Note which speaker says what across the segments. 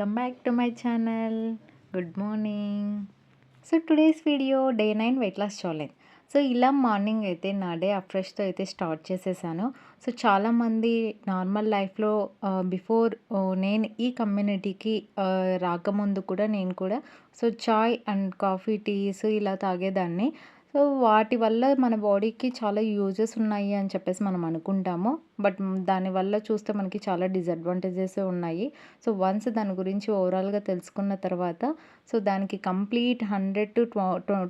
Speaker 1: Welcome back to my channel. Good morning. So today's video day 9 weight loss challenge. So ఇలా morning అయితే నా day అఫ్రెష్తో అయితే start చేసేసాను. So చాలామంది normal లైఫ్లో బిఫోర్ నేను ఈ కమ్యూనిటీకి రాకముందు కూడా నేను కూడా so chai and coffee teas ఇలా తాగేదాన్ని. సో వాటి వల్ల మన బాడీకి చాలా యూజెస్ ఉన్నాయి అని చెప్పేసి మనం అనుకుంటాము. బట్ దానివల్ల చూస్తే మనకి చాలా డిసడ్వాంటేజెస్ ఉన్నాయి. సో వన్స్ దాని గురించి ఓవరాల్గా తెలుసుకున్న తర్వాత సో దానికి కంప్లీట్ 100 to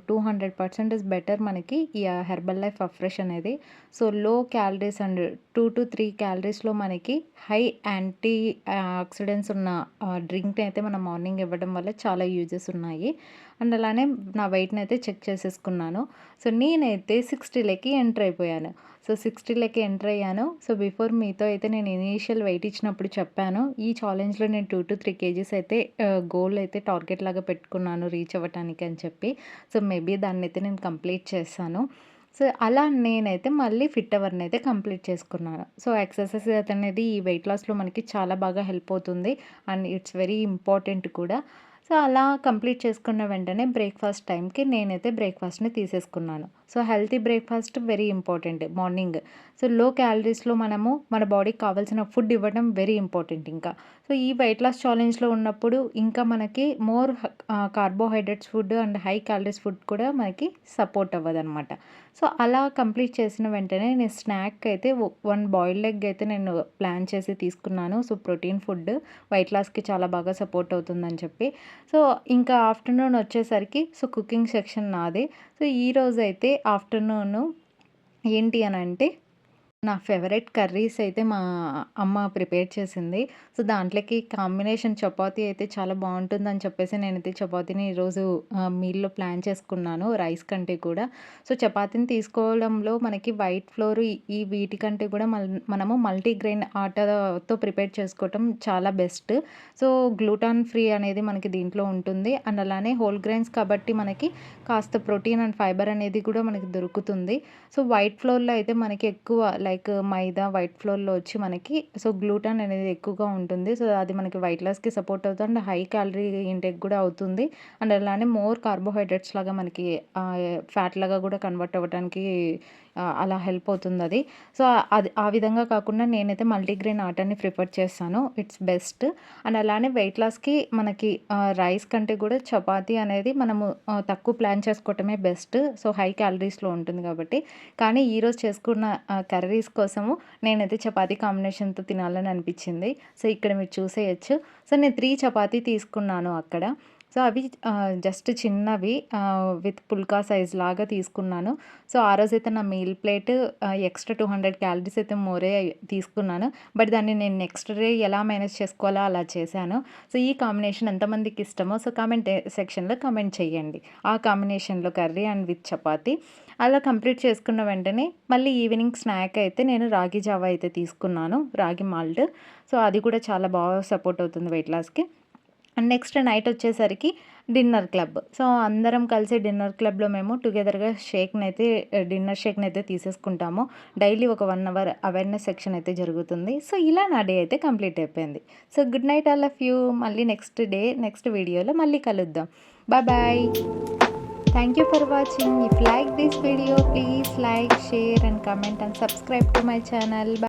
Speaker 1: 200% బెటర్ మనకి ఈ హెర్బల్ లైఫ్ అఫ్రెష్ అనేది. సో లో క్యాలరీస్ అండ్ 2 to 3 క్యాలరీస్లో మనకి హై యాంటీ ఆక్సిడెంట్స్ ఉన్న డ్రింక్ని అయితే మనం మార్నింగ్ ఇవ్వడం వల్ల చాలా యూజెస్ ఉన్నాయి. అండ్ అలానే నా వెయిట్ని అయితే చెక్ చేసేసుకున్నాను. సో నేనైతే 60లోకి ఎంటర్ అయిపోయాను. సో 60లోకి ఎంటర్ అయ్యాను. సో బిఫోర్ మీతో అయితే నేను ఇనీషియల్ వెయిట్ ఇచ్చినప్పుడు చెప్పాను. ఈ ఛాలెంజ్లో నేను 2 to 3 కేజీస్ అయితే గోల్ అయితే టార్గెట్ లాగా పెట్టుకున్నాను రీచ్ అవ్వటానికి అని చెప్పి. సో మేబీ దాన్ని అయితే నేను కంప్లీట్ చేశాను. సో అలా నేనైతే మళ్ళీ ఫిట్ అవర్ని అయితే కంప్లీట్ చేసుకున్నాను. సో ఎక్సర్సైజ్ అనేది ఈ వెయిట్ లాస్లో మనకి చాలా బాగా హెల్ప్ అవుతుంది అండ్ ఇట్స్ వెరీ ఇంపార్టెంట్ కూడా. సో అలా కంప్లీట్ చేసుకున్న వెంటనే బ్రేక్ఫాస్ట్ టైంకి నేనైతే బ్రేక్ఫాస్ట్ని తీసేసుకున్నాను. So healthy breakfast very important morning. So లో క్యాలరీస్లో మనము మన బాడీకి కావాల్సిన ఫుడ్ ఇవ్వడం వెరీ ఇంపార్టెంట్ ఇంకా. సో ఈ వెయిట్ లాస్ ఛాలెంజ్లో ఉన్నప్పుడు ఇంకా మనకి more carbohydrates food and high calories food కూడా మనకి సపోర్ట్ అవ్వదనమాట. సో అలా కంప్లీట్ చేసిన వెంటనే నేను స్నాక్ అయితే 1 బాయిల్డ్ ఎగ్ అయితే నేను ప్లాన్ చేసి తీసుకున్నాను. సో ప్రోటీన్ ఫుడ్ వెయిట్ లాస్కి చాలా బాగా సపోర్ట్ అవుతుందని చెప్పి. సో ఇంకా ఆఫ్టర్నూన్ వచ్చేసరికి సో కుకింగ్ సెక్షన్ నాదే. సో ఈరోజైతే ఆఫ్టర్నూను ఏంటి అని అంటే నా ఫేవరెట్ కర్రీస్ అయితే మా అమ్మ ప్రిపేర్ చేసింది. సో దాంట్లోకి కాంబినేషన్ చపాతీ అయితే చాలా బాగుంటుందని చెప్పేసి నేనైతే చపాతీని ఈరోజు మీల్‌లో ప్లాన్ చేసుకున్నాను రైస్ కంటే కూడా. సో చపాతీని తీసుకోవడంలో మనకి వైట్ ఫ్లోర్ ఈ వీటికంటే కూడా మనము మల్టీగ్రెయిన్ ఆటాతో ప్రిపేర్ చేసుకోవటం చాలా బెస్ట్. సో గ్లూటాన్ ఫ్రీ అనేది మనకి దీంట్లో ఉంటుంది. అండ్ అలానే హోల్ గ్రెయిన్స్ కాబట్టి మనకి కాస్త ప్రోటీన్ అండ్ ఫైబర్ అనేది కూడా మనకి దొరుకుతుంది. సో వైట్ ఫ్లోర్‌లో అయితే మనకి ఎక్కువ లైక్ మైదా వైట్ ఫ్లోర్‌లో వచ్చి మనకి సో గ్లూటాన్ అనేది ఎక్కువగా ఉంటుంది. సో అది మనకి వెయిట్ లాస్‌కి సపోర్ట్ అవుతుంది అండ్ హై క్యాలరీ ఇంటేక్ కూడా అవుతుంది. అండ్ అలానే మోర్ కార్బోహైడ్రేట్స్ లాగా మనకి ఫ్యాట్ లాగా కూడా కన్వర్ట్ అవ్వడానికి అలా హెల్ప్ అవుతుంది అది. సో అది ఆ విధంగా కాకుండా నేనైతే మల్టీగ్రెయిన్ ఆటాని ప్రిఫర్ చేస్తాను. It's best. అండ్ అలానే వెయిట్ లాస్‌కి మనకి రైస్ కంటే కూడా చపాతీ అనేది మనము తక్కువ ప్లాన్ చేసుకోవటమే బెస్ట్. సో హై క్యాలరీస్‌లో ఉంటుంది కాబట్టి. కానీ ఈరోజు చేసుకున్న కర్రీస్ కోసము నేనైతే చపాతీ కాంబినేషన్‌తో తినాలని అనిపించింది. సో ఇక్కడ మీరు చూసేయొచ్చు. సో నేను 3 చపాతీ తీసుకున్నాను అక్కడ. సో అవి జస్ట్ చిన్నవి విత్ పుల్కా సైజ్ లాగా తీసుకున్నాను. సో ఆ రోజైతే నా మీల్ ప్లేట్ ఎక్స్ట్రా 200 క్యాలరీస్ అయితే మోరే తీసుకున్నాను. బట్ దాన్ని నేను నెక్స్ట్ డే ఎలా మేనేజ్ చేసుకోవాలో అలా చేశాను. సో ఈ కాంబినేషన్ ఎంతమందికి ఇష్టమో సో కామెంట్ సెక్షన్‌లో కామెంట్ చేయండి. ఆ కాంబినేషన్‌లో కర్రీ అండ్ విత్ చపాతీ. అలా కంప్లీట్ చేసుకున్న వెంటనే మళ్ళీ ఈవినింగ్ స్నాక్ అయితే నేను రాగి జావా అయితే తీసుకున్నాను. రాగి మాల్ట్. సో అది కూడా చాలా బాగా సపోర్ట్ అవుతుంది వెయిట్ లాస్‌కి. అండ్ నెక్స్ట్ నైట్ వచ్చేసరికి డిన్నర్ క్లబ్. సో అందరం కలిసి డిన్నర్ క్లబ్‌లో మేము టుగెదర్‌గా డిన్నర్ షేక్‌ని అయితే తీసేసుకుంటాము. డైలీ ఒక 1 అవర్ అవేర్‌నెస్ సెక్షన్ అయితే జరుగుతుంది. సో ఇలా నా డే అయితే కంప్లీట్ అయిపోయింది. So good night all of you. మళ్ళీ నెక్స్ట్ వీడియోలో మళ్ళీ కలుద్దాం. Bye. Thank you for watching. If you like this video, please like, share and comment and subscribe to my channel. Bye.